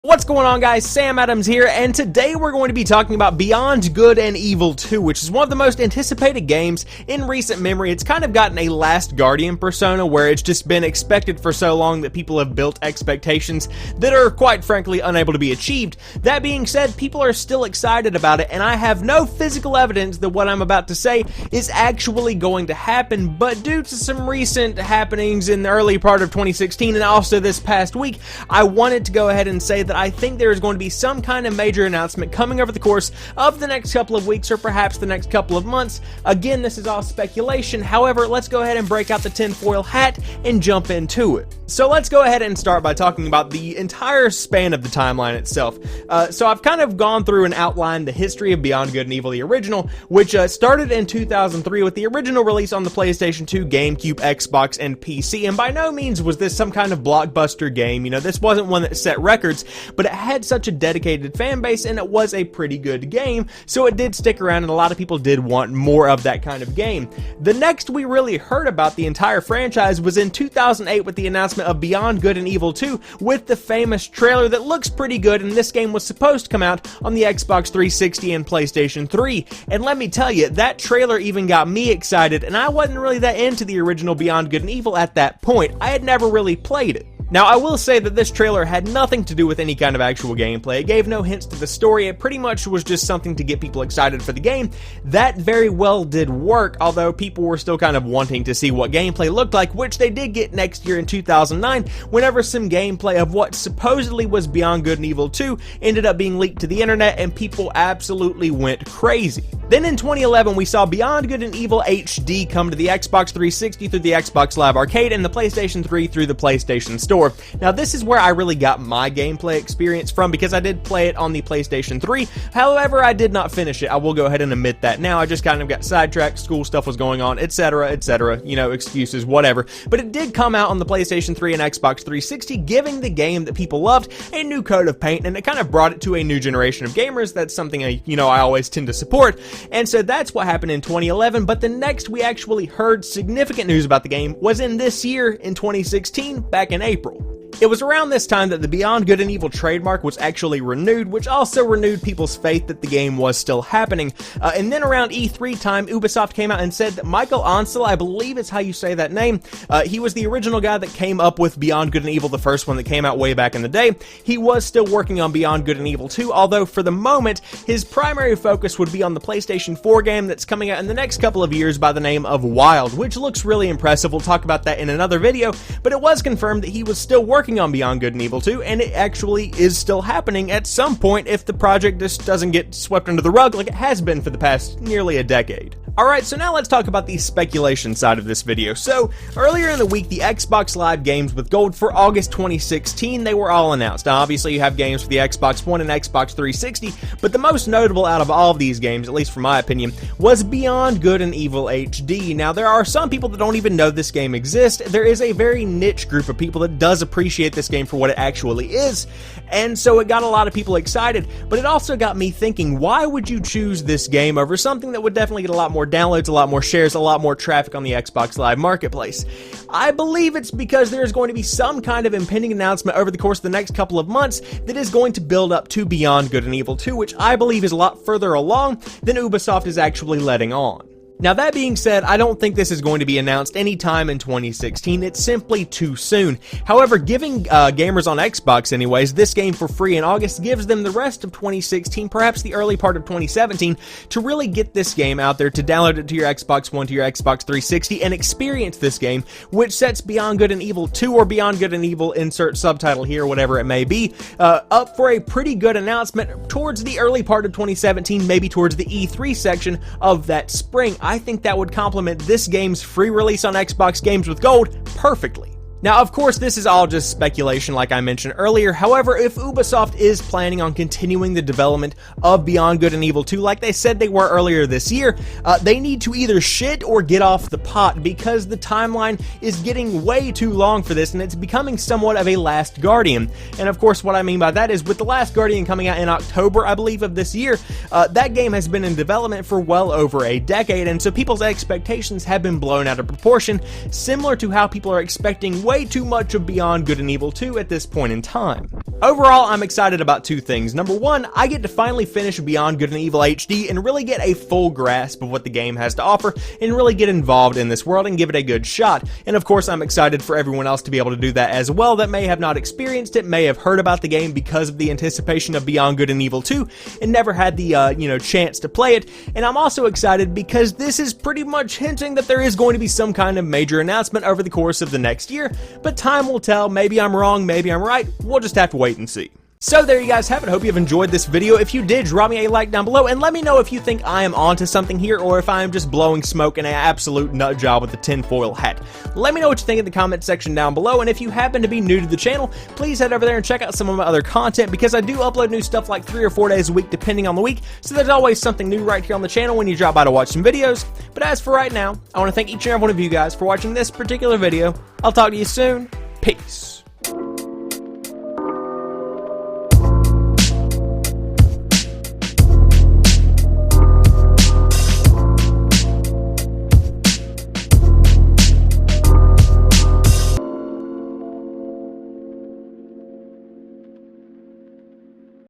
What's going on, guys? Sam Adams here, and today we're going to be talking about Beyond Good and Evil 2, which is one of the most anticipated games in recent memory. It's kind of gotten a Last Guardian persona, where it's just been expected for so long that people have built expectations that are, quite frankly, unable to be achieved. That being said, people are still excited about it, and I have no physical evidence that what I'm about to say is actually going to happen, but due to some recent happenings in the early part of 2016 and also this past week, I wanted to go ahead and say that I think there is going to be some kind of major announcement coming over the course of the next couple of weeks or perhaps the next couple of months. Again, this is all speculation. However, let's go ahead and break out the tinfoil hat and jump into it. So let's go ahead and start by talking about the entire span of the timeline itself. So I've kind of gone through and outlined the history of Beyond Good and Evil, the original, which started in 2003 with the original release on the PlayStation 2, GameCube, Xbox, and PC. And by no means was this some kind of blockbuster game. You know, this wasn't one that set records, but it had such a dedicated fan base and it was a pretty good game, so it did stick around and a lot of people did want more of that kind of game. The next we really heard about the entire franchise was in 2008 with the announcement of Beyond Good and Evil 2 with the famous trailer that looks pretty good, and this game was supposed to come out on the Xbox 360 and PlayStation 3. And let me tell you, that trailer even got me excited, and I wasn't really that into the original Beyond Good and Evil at that point. I had never really played it. Now, I will say that this trailer had nothing to do with any kind of actual gameplay. It gave no hints to the story. It pretty much was just something to get people excited for the game. That very well did work, although people were still kind of wanting to see what gameplay looked like, which they did get next year in 2009, whenever some gameplay of what supposedly was Beyond Good and Evil 2 ended up being leaked to the internet, and people absolutely went crazy. Then in 2011, we saw Beyond Good and Evil HD come to the Xbox 360 through the Xbox Live Arcade and the PlayStation 3 through the PlayStation Store. Now, this is where I really got my gameplay experience from, because I did play it on the PlayStation 3. However, I did not finish it. I will go ahead and admit that now. I just kind of got sidetracked, school stuff was going on, etc., etc., you know, excuses, whatever. But it did come out on the PlayStation 3 and Xbox 360, giving the game that people loved a new coat of paint, and it kind of brought it to a new generation of gamers. That's something I always tend to support. And so that's what happened in 2011, but the next we actually heard significant news about the game was in this year, in 2016, back in April. It was around this time that the Beyond Good and Evil trademark was actually renewed, which also renewed people's faith that the game was still happening. And then around E3 time, Ubisoft came out and said that Michael Ansel, I believe is how you say that name, he was the original guy that came up with Beyond Good and Evil, the first one that came out way back in the day. He was still working on Beyond Good and Evil 2, although for the moment, his primary focus would be on the PlayStation 4 game that's coming out in the next couple of years by the name of Wild, which looks really impressive. We'll talk about that in another video, but it was confirmed that he was still working on Beyond Good and Evil 2, and it actually is still happening at some point if the project just doesn't get swept under the rug like it has been for the past nearly a decade. Alright, so now let's talk about the speculation side of this video. So, earlier in the week, the Xbox Live games with Gold for August 2016, they were all announced. Now, obviously, you have games for the Xbox One and Xbox 360, but the most notable out of all of these games, at least from my opinion, was Beyond Good and Evil HD. Now, there are some people that don't even know this game exists. There is a very niche group of people that does appreciate this game for what it actually is, and so it got a lot of people excited, but it also got me thinking, why would you choose this game over something that would definitely get a lot more downloads, a lot more shares, a lot more traffic on the Xbox Live marketplace? I believe it's because there's going to be some kind of impending announcement over the course of the next couple of months that is going to build up to Beyond Good and Evil 2, which I believe is a lot further along than Ubisoft is actually letting on. Now, that being said, I don't think this is going to be announced anytime in 2016. It's simply too soon. However, giving gamers on Xbox anyways this game for free in August gives them the rest of 2016, perhaps the early part of 2017, to really get this game out there, to download it to your Xbox One, to your Xbox 360, and experience this game, which sets Beyond Good and Evil 2 or Beyond Good and Evil, insert subtitle here, whatever it may be, up for a pretty good announcement towards the early part of 2017, maybe towards the E3 section of that spring. I think that would complement this game's free release on Xbox Games with Gold perfectly. Now, of course, this is all just speculation like I mentioned earlier. However, if Ubisoft is planning on continuing the development of Beyond Good and Evil 2 like they said they were earlier this year, they need to either shit or get off the pot, because the timeline is getting way too long for this and it's becoming somewhat of a Last Guardian. And of course, what I mean by that is with The Last Guardian coming out in October, I believe, of this year, that game has been in development for well over a decade, and so people's expectations have been blown out of proportion, similar to how people are expecting way too much of Beyond Good and Evil 2 at this point in time. Overall, I'm excited about two things. Number one, I get to finally finish Beyond Good and Evil HD and really get a full grasp of what the game has to offer and really get involved in this world and give it a good shot. And of course, I'm excited for everyone else to be able to do that as well that may have not experienced it, may have heard about the game because of the anticipation of Beyond Good and Evil 2 and never had the, chance to play it. And I'm also excited because this is pretty much hinting that there is going to be some kind of major announcement over the course of the next year, but time will tell. Maybe I'm wrong, maybe I'm right. We'll just have to wait and see. So there you guys have it. Hope you have enjoyed this video. If you did, drop me a like down below and let me know if you think I am onto something here or if I am just blowing smoke in an absolute nut job with the tinfoil hat. Let me know what you think in the comment section down below, and if you happen to be new to the channel, please head over there and check out some of my other content because I do upload new stuff like 3 or 4 days a week depending on the week, so there's always something new right here on the channel when you drop by to watch some videos. But as for right now, I want to thank each and every one of you guys for watching this particular video. I'll talk to you soon. Peace.